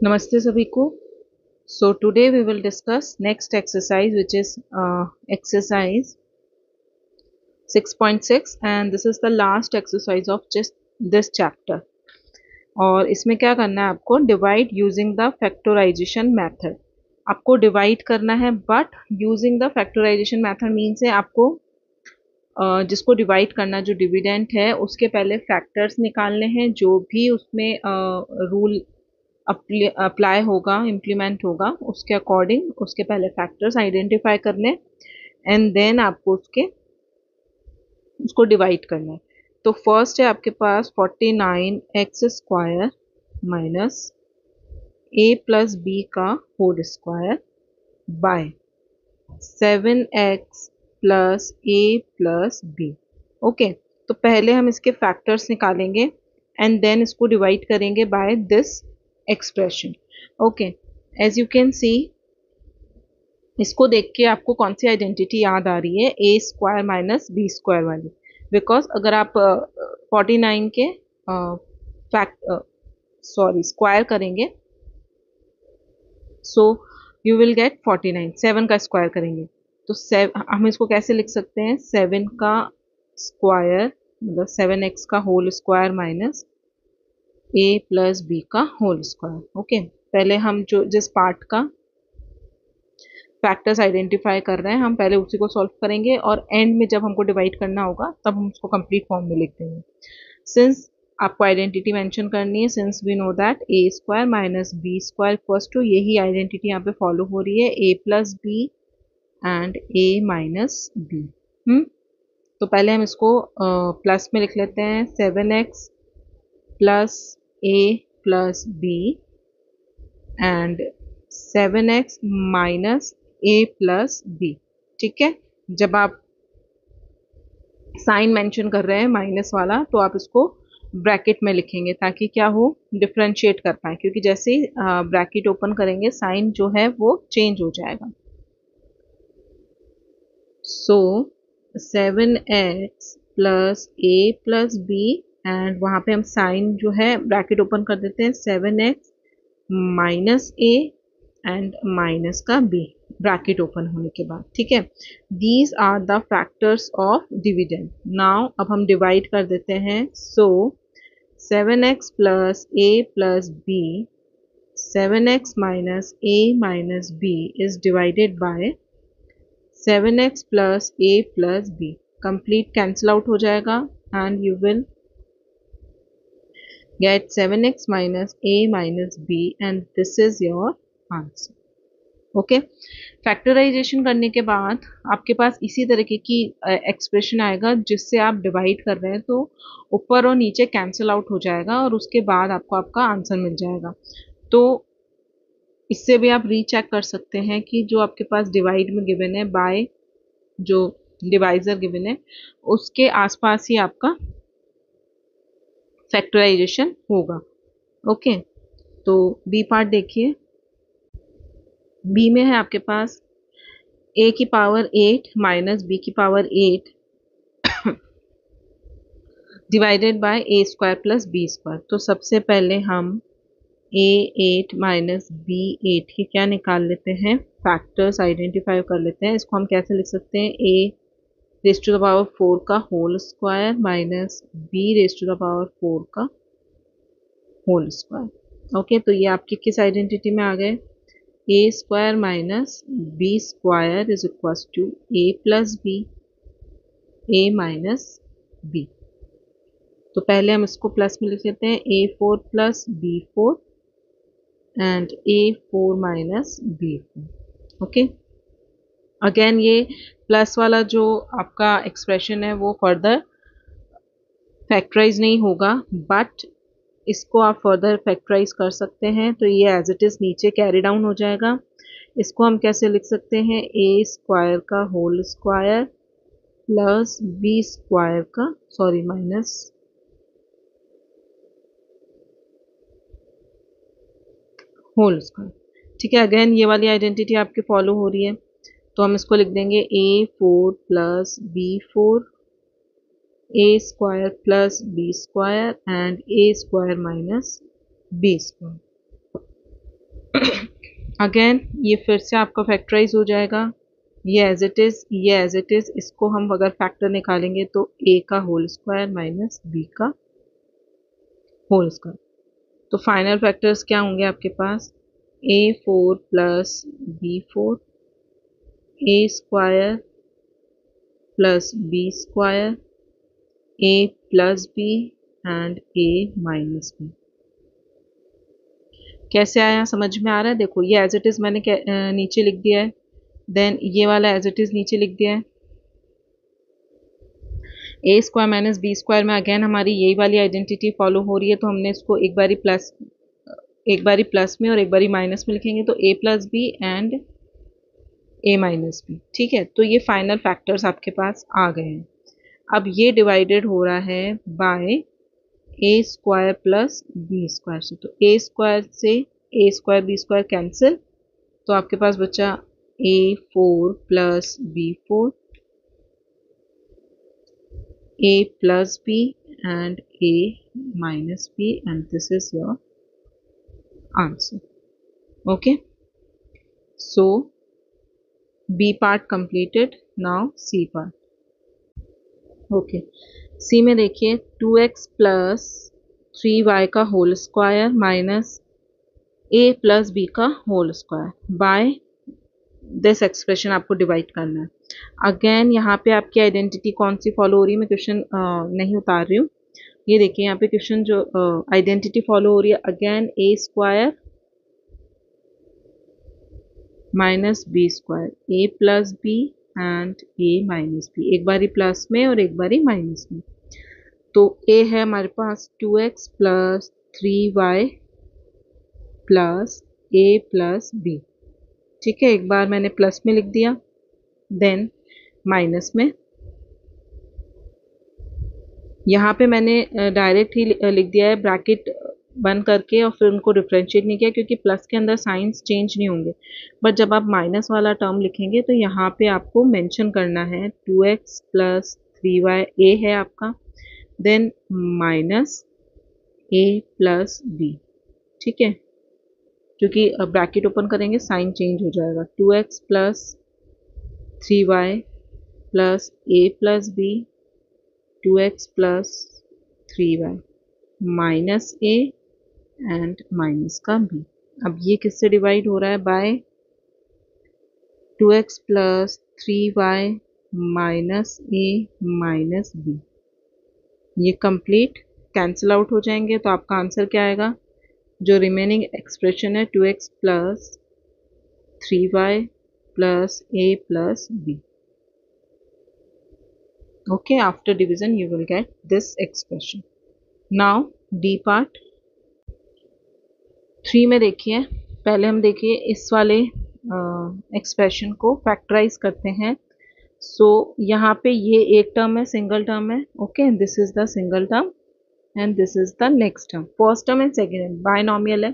नमस्ते सभी को। So today we will discuss next exercise which is exercise 6.6 and this is the last exercise of just this chapter. और इसमें क्या करना है, आपको divide using the factorization method. आपको डिवाइड करना है but using the factorization method means है आपको जिसको डिवाइड करना, जो डिविडेंट है उसके पहले फैक्टर्स निकालने हैं, जो भी उसमें रूल अप्लाई होगा, इम्प्लीमेंट होगा, उसके अकॉर्डिंग उसके पहले फैक्टर्स आइडेंटिफाई करने एंड देन आपको उसको डिवाइड करना है। तो फर्स्ट है आपके पास 49x² minus a plus B का whole square by 7x plus a plus B. Okay, तो पहले हम इसके फैक्टर्स निकालेंगे एंड देन इसको डिवाइड करेंगे by this expression. Okay, as you can see, इसको देख के आपको कौन सी आइडेंटिटी याद आ रही है, ए स्क्वायर माइनस बी स्क्वायर वाली। बिकॉज अगर आप 49 के फैक्ट सॉरी स्क्वायर करेंगे, सो यू विल गेट 49। 7 का स्क्वायर करेंगे तो हम इसको कैसे लिख सकते हैं, 7 का स्क्वायर मतलब 7x का whole square minus a plus B का होल स्क्वायर। ओके, पहले हम जो जिस पार्ट का फैक्टर्स आइडेंटिफाई कर रहे हैं हम पहले उसी को सॉल्व करेंगे और एंड में जब हमको डिवाइड करना होगा तब हम उसको कंप्लीट फॉर्म में लिख देंगे। सिंस आपको आइडेंटिटी मेंशन करनी है, since we know that A square minus B square equals to, यही आइडेंटिटी यहाँ पे फॉलो हो रही है, A plus B and A minus B. तो पहले हम इसको प्लस में लिख लेते हैं, 7x plus A plus B and 7x minus A plus B. ठीक है, जब आप साइन मेंशन कर रहे हैं माइनस वाला तो आप इसको ब्रैकेट में लिखेंगे ताकि क्या हो, डिफ्रेंशिएट कर पाए, क्योंकि जैसे ही ब्रैकेट ओपन करेंगे साइन जो है वो चेंज हो जाएगा। So 7x plus A plus B and वहां पे हम साइन जो है ब्रैकेट ओपन कर देते हैं, 7x minus A and minus का बी ब्रैकेट ओपन होने के बाद। ठीक है, these are the factors of dividend. Now अब हम डिवाइड कर देते हैं। So 7x plus A plus B, 7x minus A minus B is divided by 7x plus A plus B. Complete cancel out हो जाएगा and you will get 7x minus a minus b and this is your answer. Okay, factorisation करने के बाद आपके पास इसी तरीके की expression आएगा जिससे आप डिवाइड कर रहे हैं, तो ऊपर और नीचे कैंसिल आउट हो जाएगा और उसके बाद आपको आपका आंसर मिल जाएगा। तो इससे भी आप रीचेक कर सकते हैं कि जो आपके पास डिवाइड में गिवन है बाय जो डिवाइजर गिवन है उसके आसपास ही आपका फैक्टराइजेशन होगा। ओके, तो बी पार्ट देखिए। बी में है आपके पास a की पावर 8 माइनस बी की power 8 divided by A square plus B square. तो सबसे पहले हम a 8 माइनस b 8 की क्या निकाल लेते हैं, फैक्टर्स आइडेंटिफाई कर लेते हैं। इसको हम कैसे लिख सकते हैं, a raise to the power 4 का whole square minus b raise to the power 4 का होल स्क्वायर। ओके, तो ये आपकी किस आइडेंटिटी में आ गए, A square minus B square is equal to A plus B, A minus B. तो पहले हम इसको प्लस में लिख लेते हैं, a4 plus b4 and a4 minus b4। Okay, again ये प्लस वाला जो आपका एक्सप्रेशन है वो फर्दर फैक्टराइज नहीं होगा, बट इसको आप फर्दर फैक्टराइज कर सकते हैं। तो ये एज इट इज नीचे कैरी डाउन हो जाएगा। इसको हम कैसे लिख सकते हैं, ए स्क्वायर का whole square plus B square का सॉरी माइनस होल स्क्वायर। ठीक है, अगेन ये वाली आइडेंटिटी आपके फॉलो हो रही है, तो हम इसको लिख देंगे a4 plus b4, A square plus B square and A square minus B square. Again ये फिर से आपका फैक्टराइज हो जाएगा, ये एज इट इज, ये एज इट इज। इसको हम अगर फैक्टर निकालेंगे तो a का होल स्क्वायर माइनस b का होल स्क्वायर। तो फाइनल फैक्टर्स क्या होंगे आपके पास, a4 plus b4, a square plus b square, a plus b and a minus b। कैसे आया, समझ में आ रहा है? देखो ये एज इट इज मैंने नीचे लिख दिया है, देन ये वाला एज इट इज नीचे लिख दिया है। ए स्क्वायर माइनस बी स्क्वायर में अगेन हमारी यही वाली आइडेंटिटी फॉलो हो रही है, तो हमने इसको एक बारी प्लस में और एक बारी माइनस में लिखेंगे, तो A plus B and A minus B. ठीक है, तो ये फाइनल फैक्टर्स आपके पास आ गए हैं। अब ये डिवाइडेड हो रहा है bye A square plus B square से, तो ए स्क्वायर से ए स्क्वायर बी स्क्वायर कैंसिल, तो आपके पास बचा a4 plus b4, a plus b and a minus b, and this is your answer. Okay, so b part completed, now c part. Okay, c में देखिए 2x plus 3y का whole square minus a plus b का whole square by this expression आपको divide करना है। Again यहाँ पे आपकी आइडेंटिटी कौन सी फॉलो हो रही है, मैं क्वेश्चन नहीं उतार रही हूँ। ये देखिए यहाँ पे क्वेश्चन जो आइडेंटिटी फॉलो हो रही है, again A square minus B square, A plus B and A minus B, एक बारी प्लस में और एक बारी माइनस में। तो ए है हमारे पास 2x plus 3y plus A plus B. ठीक है, एक बार मैंने प्लस में लिख दिया, देन माइनस में। यहाँ पे मैंने डायरेक्ट ही लिख दिया है ब्रैकेट बंद करके, और फिर उनको डिफ्रेंशिएट नहीं किया क्योंकि प्लस के अंदर साइंस चेंज नहीं होंगे। बट जब आप माइनस वाला टर्म लिखेंगे तो यहाँ पे आपको मेंशन करना है 2x प्लस 3y, ए है आपका, then minus A plus B. ठीक है, क्योंकि ब्रैकेट ओपन करेंगे साइन चेंज हो जाएगा। 2x plus 3y plus A plus B, 2x plus 3y minus A and minus का बी। अब ये किससे डिवाइड हो रहा है, by 2x plus 3y minus A minus B. ये कंप्लीट कैंसिल आउट हो जाएंगे, तो आपका आंसर क्या आएगा, जो रिमेनिंग एक्सप्रेशन है 2x plus 3y plus A plus B. Okay, after division you will get this expression. Now D part 3 में देखिए, पहले हम देखिए इस वाले एक्सप्रेशन को फैक्टराइज करते हैं। सो यहाँ पे ये एक टर्म है, सिंगल टर्म है। Okay, this is the single term and this is the next term, first term and second term binomial है।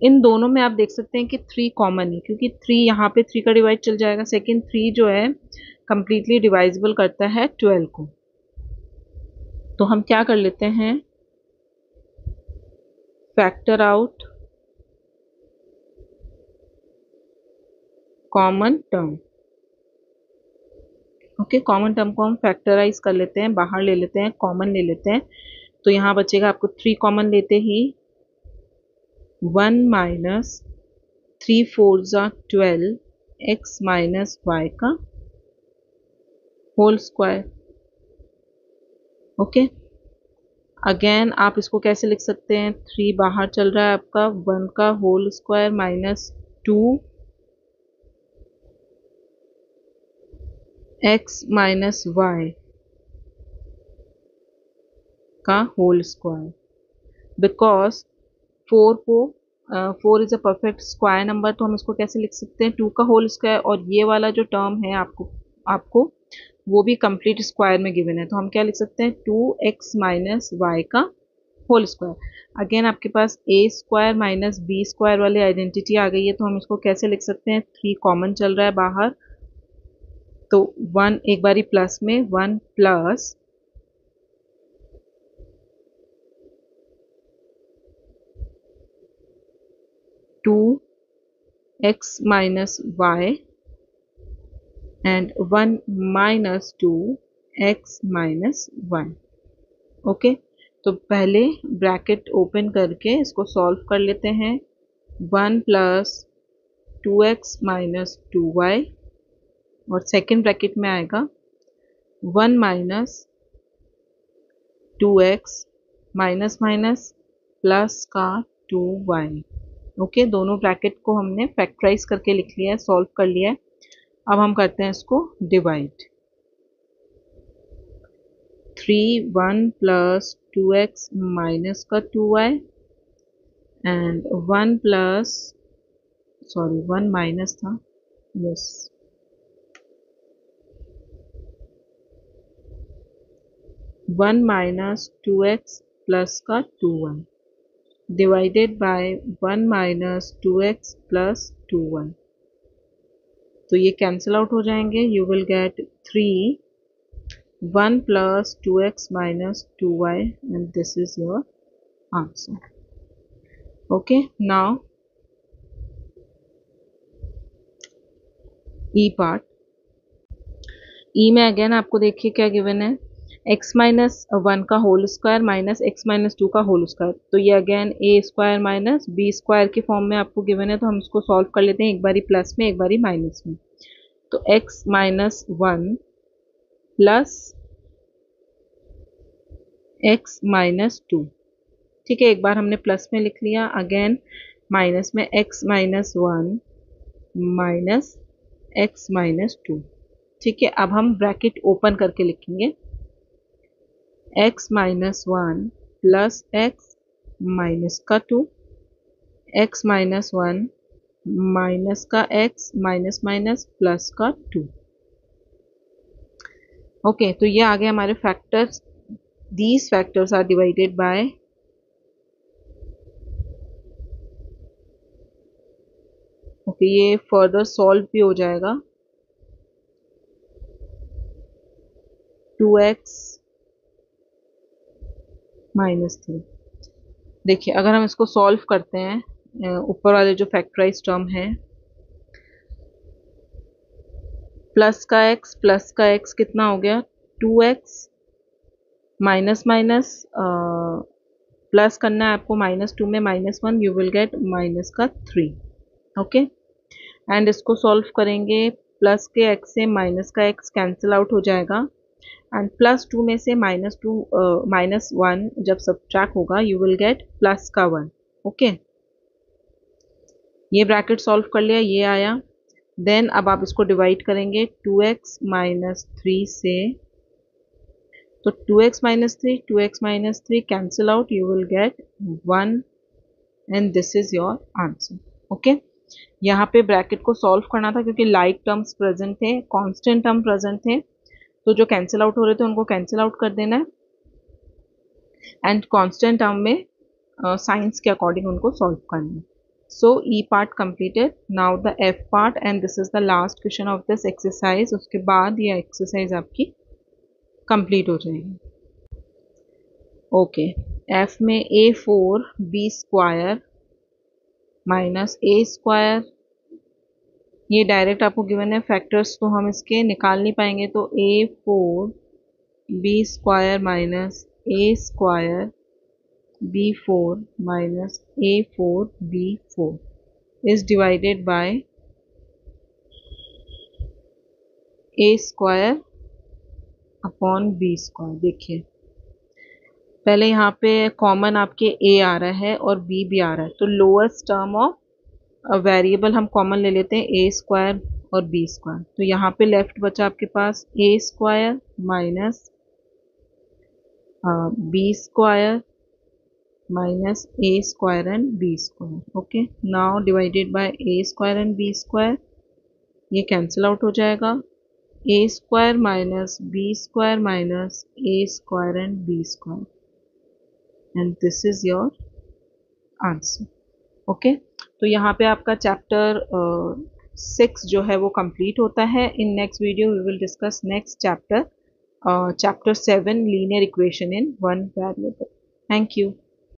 इन दोनों में आप देख सकते हैं कि 3 कॉमन है, क्योंकि 3 यहाँ पे 3 का डिवाइड चल जाएगा। सेकेंड 3 जो है कंप्लीटली डिवाइजिबल करता है 12 को। तो हम क्या कर लेते हैं, factor out common term. Okay, common term को हम फैक्टराइज कर लेते हैं, बाहर ले लेते हैं, कॉमन ले लेते हैं। तो यहाँ बचेगा आपको 3 कॉमन लेते ही 1 माइनस 3 4 जा 12 x माइनस वाई का होल स्क्वायर। ओके, अगेन आप इसको कैसे लिख सकते हैं, 3 बाहर चल रहा है आपका, 1 का whole square minus 2 x minus Y का होल स्क्वायर। बिकॉज 4 को 4 is a perfect square number, तो हम इसको कैसे लिख सकते हैं, 2 का होल स्क्वायर, और ये वाला जो टर्म है आपको वो भी कंप्लीट स्क्वायर में गिवन है, तो हम क्या लिख सकते हैं, 2x माइनस वाई का होल स्क्वायर। अगेन आपके पास ए स्क्वायर माइनस बी स्क्वायर वाली आइडेंटिटी आ गई है, तो हम इसको कैसे लिख सकते हैं, 3 कॉमन चल रहा है बाहर, तो 1 एक बारी प्लस में, 1 plus 2 x minus y and 1 minus 2 x minus 1। Okay, तो पहले ब्रैकेट ओपन करके इसको सॉल्व कर लेते हैं। 1 प्लस 2x माइनस 2y और सेकेंड ब्रैकेट में आएगा 1 minus 2x minus minus plus का 2y। ओके, दोनों ब्रैकेट को हमने फैक्टराइज करके लिख लिया है, सॉल्व कर लिया है। अब हम करते हैं इसको डिवाइड। 3 1 प्लस 2x माइनस का 2y एंड 1 प्लस 1 माइनस था, यस, 1 माइनस 2x प्लस का 2y divided by 1 minus 2x plus 2y। तो ये कैंसिल आउट हो जाएंगे। You will get 3 1 plus 2x minus 2y and this is your answer. Okay, now E part. E में again आपको देखिए क्या given है, x माइनस 1 का whole square minus x minus 2 का होल स्क्वायर। तो ये again a square minus b square के फॉर्म में आपको गिवन है, तो हम इसको सॉल्व कर लेते हैं, एक बारी प्लस में एक बारी माइनस में। तो x minus 1 plus x minus 2, ठीक है, एक बार हमने प्लस में लिख लिया, अगेन माइनस में x minus 1 minus x minus 2। ठीक है, अब हम ब्रैकेट ओपन करके लिखेंगे x minus 1 plus x minus का 2, x माइनस 1 माइनस का x माइनस माइनस प्लस का 2। ओके, तो ये आ गए हमारे factors. These factors are divided by ये फर्दर सॉल्व भी हो जाएगा। 2x minus 3। देखिए, अगर हम इसको सॉल्व करते हैं, ऊपर वाले जो फैक्टराइज टर्म है, प्लस का x कितना हो गया, 2x माइनस माइनस प्लस करना है आपको, माइनस 2 में minus 1, you will get minus का 3। ओके, एंड इसको सॉल्व करेंगे, प्लस के x से माइनस का x कैंसिल आउट हो जाएगा एंड प्लस 2 में से माइनस 1 जब सब्ट्रैक्ट होगा, यू विल गेट प्लस का 1। ओके, ये ब्रैकेट सॉल्व कर लिया, ये आया। देन अब आप इसको डिवाइड करेंगे 2x माइनस 3 से, तो 2x minus 3 cancel out, you will gate 1 and this is your answer. Okay, यहाँ पे ब्रैकेट को सॉल्व करना था क्योंकि लाइक टर्म्स प्रेजेंट थे, कांस्टेंट टर्म प्रेजेंट थे, तो जो कैंसिल आउट हो रहे थे उनको कैंसिल आउट कर देना है एंड कांस्टेंट टर्म में साइंस के अकॉर्डिंग उनको सॉल्व करना है। So E part completed, now the F part and this is the last question of this exercise. उसके बाद ये एक्सरसाइज आपकी कंप्लीट हो जाएगी। ओके, एफ में a4 b square minus a square, ये डायरेक्ट आपको गिवन है, फैक्टर्स तो हम इसके निकाल नहीं पाएंगे, तो a4 b square minus a square b4 minus a4 b4 is divided by a square upon b square. देखिए, पहले यहाँ पे कॉमन आपके a आ रहा है और b भी आ रहा है, तो लोएस्ट टर्म ऑफ वेरिएबल हम कॉमन ले लेते हैं, a स्क्वायर और b स्क्वायर। तो यहाँ पे लेफ्ट बचा आपके पास a square minus b square minus a square and b square. Okay, now divided by a square and b square, ये कैंसिल आउट हो जाएगा, a square minus b square minus a square and b square and this is your answer. Okay, तो यहाँ पे आपका chapter 6 जो है वो कंप्लीट होता है। In next video we will discuss next chapter, chapter 7 linear equation in one variable. Thank you.